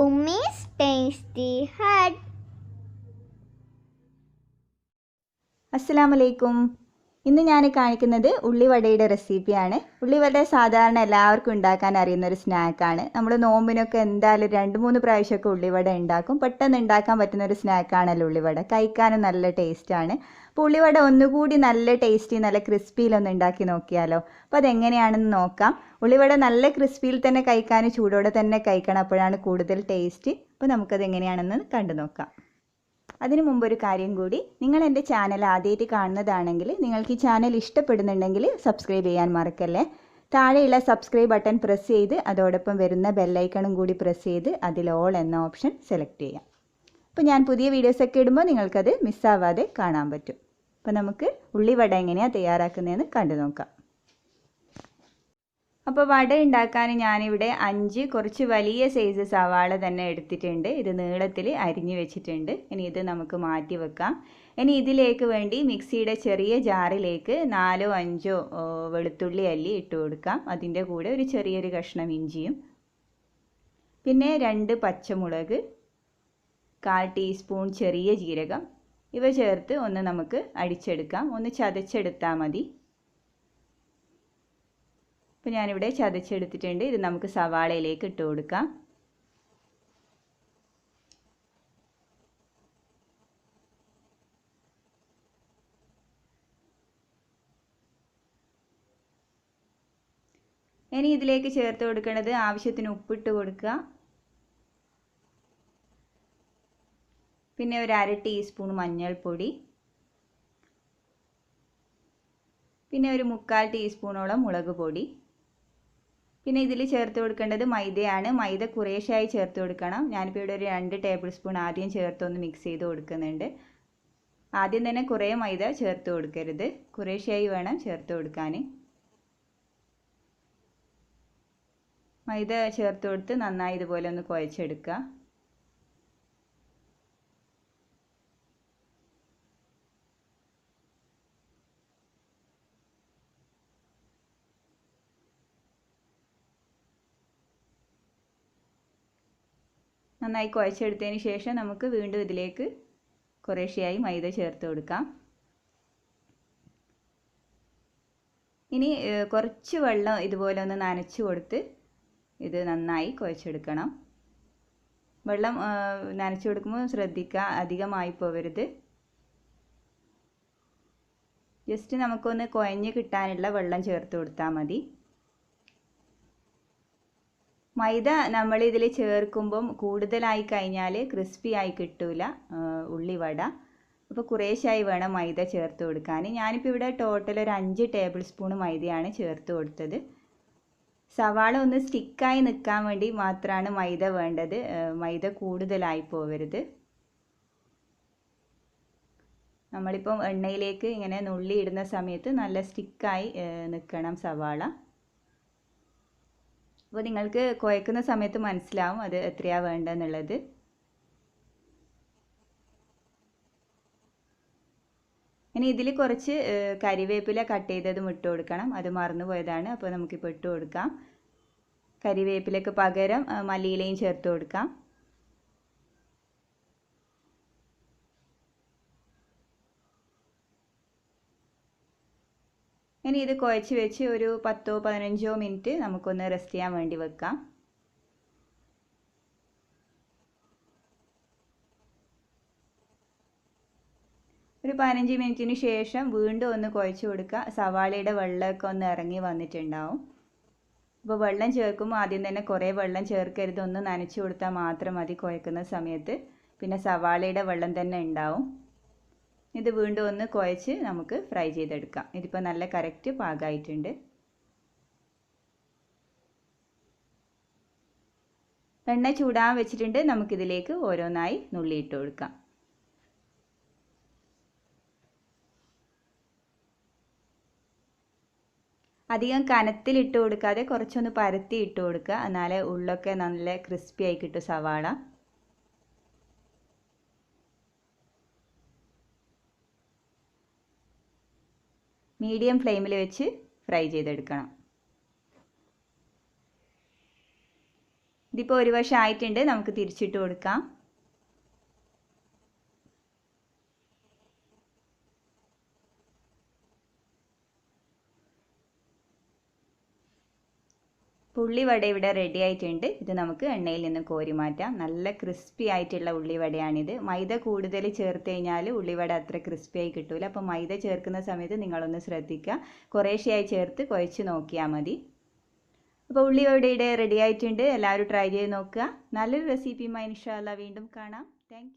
Ummy's Tasty Hut. അസ്സലാമലൈക്കും. ഇന്ന് ഞാൻ കാണിക്കുന്നത് ഉള്ളിവടയുടെ റെസിപ്പിയാണ്. ഉള്ളിവട സാധാരണ എല്ലാവർക്കും ഉണ്ടാക്കാൻ അറിയുന്ന ഒരു സ്നാക്കാണ്. നമ്മൾ നോമ്പിനൊക്കെ എന്തായാലും 2-3 പ്രാവശ്യമൊക്കെ ഉള്ളിവട ഉണ്ടാക്കും. പെട്ടെന്ന് ഉണ്ടാക്കാൻ പറ്റുന്ന ഒരു സ്നാക്കാണല്ലോ ഉള്ളിവട. കഴിക്കാനും നല്ല ടേസ്റ്റാണ്. അപ്പോൾ ഉള്ളിവട ഒന്നുകൂടി നല്ല ടേസ്റ്റി, നല്ല ക്രിസ്പിയിലൊന്ന് ഉണ്ടാക്കി നോക്കിയാലോ. അപ്പോൾ അതെങ്ങനെയാണെന്ന് നോക്കാം. ഉള്ളിവട നല്ല ക്രിസ്പിയിൽ തന്നെ കഴിക്കാനും ചൂടോടെ തന്നെ കഴിക്കണം, അപ്പോഴാണ് കൂടുതൽ ടേസ്റ്റ്. അപ്പോൾ നമുക്കത് എങ്ങനെയാണെന്ന് കണ്ടു നോക്കാം. അതിനു മുമ്പ് ഒരു കാര്യം കൂടി, നിങ്ങൾ എൻ്റെ ചാനൽ ആദ്യമായിട്ട് കാണുന്നതാണെങ്കിൽ നിങ്ങൾക്ക് ഈ ചാനൽ ഇഷ്ടപ്പെടുന്നുണ്ടെങ്കിൽ സബ്സ്ക്രൈബ് ചെയ്യാൻ മറക്കല്ലേ. താഴെയുള്ള സബ്സ്ക്രൈബ് ബട്ടൺ പ്രസ് ചെയ്ത് അതോടൊപ്പം വരുന്ന ബെല്ലൈക്കണും കൂടി പ്രസ് ചെയ്ത് അതിൽ ഓൾ എന്ന ഓപ്ഷൻ സെലക്ട് ചെയ്യാം. അപ്പോൾ ഞാൻ പുതിയ വീഡിയോസൊക്കെ ഇടുമ്പോൾ നിങ്ങൾക്കത് മിസ്സാവാതെ കാണാൻ പറ്റും. അപ്പോൾ നമുക്ക് ഉള്ളിവട എങ്ങനെയാണ് തയ്യാറാക്കുന്നതെന്ന് കണ്ടു നോക്കാം. അപ്പോൾ വട ഉണ്ടാക്കാൻ ഞാനിവിടെ 5 കുറച്ച് വലിയ സൈസ് സവാള തന്നെ എടുത്തിട്ടുണ്ട്. ഇത് നീളത്തിൽ അരിഞ്ഞു വെച്ചിട്ടുണ്ട്. ഇനി ഇത് നമുക്ക് മാറ്റി വെക്കാം. ഇനി ഇതിലേക്ക് വേണ്ടി മിക്സിയുടെ ചെറിയ ജാറിലേക്ക് 4-5 വെളുത്തുള്ളി അല്ലി ഇട്ട് കൊടുക്കാം. അതിൻ്റെ കൂടെ ഒരു ചെറിയൊരു കഷ്ണം ഇഞ്ചിയും, പിന്നെ 2 പച്ചമുളക്, 1/4 ടീസ്പൂൺ ചെറിയ ജീരകം, ഇവ ചേർത്ത് ഒന്ന് നമുക്ക് അടിച്ചെടുക്കാം. ഒന്ന് ചതച്ചെടുത്താൽ മതി. അപ്പോൾ ഞാനിവിടെ ചതച്ചെടുത്തിട്ടുണ്ട്. ഇത് നമുക്ക് സവാളയിലേക്ക് ഇട്ട് കൊടുക്കാം. ഇനി ഇതിലേക്ക് ചേർത്ത് കൊടുക്കേണ്ടത് ആവശ്യത്തിന് ഉപ്പിട്ട് കൊടുക്കുക. പിന്നെ ഒരു 1/2 ടീസ്പൂൺ മഞ്ഞൾപ്പൊടി, പിന്നെ ഒരു 1/4 ടീസ്പൂണോളം മുളക് പൊടി. പിന്നെ ഇതിൽ ചേർത്ത് കൊടുക്കേണ്ടത് മൈദയാണ്. മൈദ കുറേശ്ശായി ചേർത്ത് കൊടുക്കണം. ഞാനിപ്പോൾ ഇവിടെ ഒരു 2 ടേബിൾ സ്പൂൺ ആദ്യം ചേർത്തൊന്ന് മിക്സ് ചെയ്ത് കൊടുക്കുന്നുണ്ട്. ആദ്യം തന്നെ കുറേ മൈദ ചേർത്ത് കൊടുക്കരുത്, കുറേശ്ശായി വേണം ചേർത്ത് കൊടുക്കാൻ. മൈദ ചേർത്ത് കൊടുത്ത് നന്നായി ഇതുപോലെ ഒന്ന് കുഴച്ചെടുക്കുക. നന്നായി കുഴച്ചെടുത്തതിന് ശേഷം നമുക്ക് വീണ്ടും ഇതിലേക്ക് കുറേശ്ശെയായി മൈദ ചേർത്ത് കൊടുക്കാം. ഇനി കുറച്ച് വെള്ളം ഇതുപോലെ ഒന്ന് നനച്ച് കൊടുത്ത് ഇത് നന്നായി കുഴച്ചെടുക്കണം. വെള്ളം നനച്ച് കൊടുക്കുമ്പോൾ ശ്രദ്ധിക്കുക, അധികമായി പോവരുത്. ജസ്റ്റ് നമുക്കൊന്ന് കുഴഞ്ഞ് കിട്ടാനുള്ള വെള്ളം ചേർത്ത് കൊടുത്താൽ മതി. മൈദ നമ്മൾ ഇതിൽ ചേർക്കുമ്പം കൂടുതലായി കഴിഞ്ഞാൽ ക്രിസ്പി ആയി കിട്ടില്ല ഉള്ളിവട. അപ്പോൾ കുറേശ്ശായി വേണം മൈദ ചേർത്ത് കൊടുക്കാൻ. ഞാനിപ്പോൾ ഇവിടെ ടോട്ടൽ ഒരു 5 ടേബിൾ സ്പൂൺ മൈദയാണ് ചേർത്ത് കൊടുത്തത്. സവാള ഒന്ന് സ്റ്റിക്കായി നിൽക്കാൻ വേണ്ടി മാത്രമാണ് മൈദ വേണ്ടത്. മൈദ കൂടുതലായി പോവരുത്. നമ്മളിപ്പം എണ്ണയിലേക്ക് ഇങ്ങനെ നുള്ളി ഇടുന്ന സമയത്ത് നല്ല സ്റ്റിക്കായി നിൽക്കണം സവാള. അപ്പോൾ നിങ്ങൾക്ക് കുഴക്കുന്ന സമയത്ത് മനസ്സിലാവും അത് എത്രയാണ് വേണ്ടതെന്നുള്ളത്. ഇനി ഇതിൽ കുറച്ച് കരിവേപ്പില കട്ട് ചെയ്തതും ഇട്ട് കൊടുക്കണം. അത് മറന്നു പോയതാണ്, അപ്പോൾ നമുക്കിപ്പോൾ ഇട്ട് കൊടുക്കാം. കരിവേപ്പിലയ്ക്ക് പകരം മല്ലിയിലയും ചേർത്ത് കൊടുക്കാം. ഇനി ഇത് കുഴച്ച് വെച്ച് ഒരു 10-15 മിനിറ്റ് നമുക്കൊന്ന് റെസ്റ്റ് ചെയ്യാൻ വേണ്ടി വെക്കാം. ഒരു 15 മിനിറ്റിന് ശേഷം വീണ്ടും ഒന്ന് കുഴച്ച് കൊടുക്കുക. സവാളയുടെ വെള്ളമൊക്കെ ഒന്ന് ഇറങ്ങി വന്നിട്ടുണ്ടാവും. അപ്പോൾ വെള്ളം ചേർക്കുമ്പോൾ ആദ്യം തന്നെ കുറേ വെള്ളം ചേർക്കരുത്, ഒന്ന് നനച്ച് കൊടുത്താൽ മാത്രം മതി കുഴക്കുന്ന സമയത്ത്. പിന്നെ സവാളയുടെ വെള്ളം തന്നെ ഉണ്ടാവും. ഇത് വീണ്ടും ഒന്ന് കുഴച്ച് നമുക്ക് ഫ്രൈ ചെയ്തെടുക്കാം. ഇതിപ്പോൾ നല്ല കറക്റ്റ് പാകമായിട്ടുണ്ട്. എണ്ണ ചൂടാൻ വെച്ചിട്ടുണ്ട്. നമുക്കിതിലേക്ക് ഓരോന്നായി നുള്ളിയിട്ട് കൊടുക്കാം. അധികം കനത്തിലിട്ട് കൊടുക്കാതെ കുറച്ചൊന്ന് പരത്തി ഇട്ട് കൊടുക്കുക, എന്നാലേ ഉള്ളൊക്കെ നല്ല ക്രിസ്പി ആയി കിട്ടും സവാള. മീഡിയം ഫ്ലെയിമിൽ വെച്ച് ഫ്രൈ ചെയ്തെടുക്കണം. ഇതിപ്പോൾ ഒരു വശം ആയിട്ടുണ്ട്, നമുക്ക് തിരിച്ചിട്ട് കൊടുക്കാം. ഉള്ളിവട ഇവിടെ റെഡി ആയിട്ടുണ്ട്. ഇത് നമുക്ക് എണ്ണയിൽ നിന്ന് കോരി മാറ്റാം. നല്ല ക്രിസ്പി ആയിട്ടുള്ള ഉള്ളിവടയാണിത്. മൈദ കൂടുതൽ ചേർത്ത് കഴിഞ്ഞാൽ ഉള്ളിവട അത്ര ക്രിസ്പി ആയി കിട്ടൂല. അപ്പോൾ മൈദ ചേർക്കുന്ന സമയത്ത് നിങ്ങളൊന്ന് ശ്രദ്ധിക്കുക. കുറേശ്ശെയായി ചേർത്ത് കുഴച്ച് നോക്കിയാൽ മതി. അപ്പോൾ ഉള്ളിവട ഇവിടെ റെഡി ആയിട്ടുണ്ട്. എല്ലാവരും ട്രൈ ചെയ്ത് നോക്കുക. നല്ലൊരു റെസിപ്പിയുമായി ഇൻഷാ അല്ലാഹ് വീണ്ടും കാണാം. താങ്ക്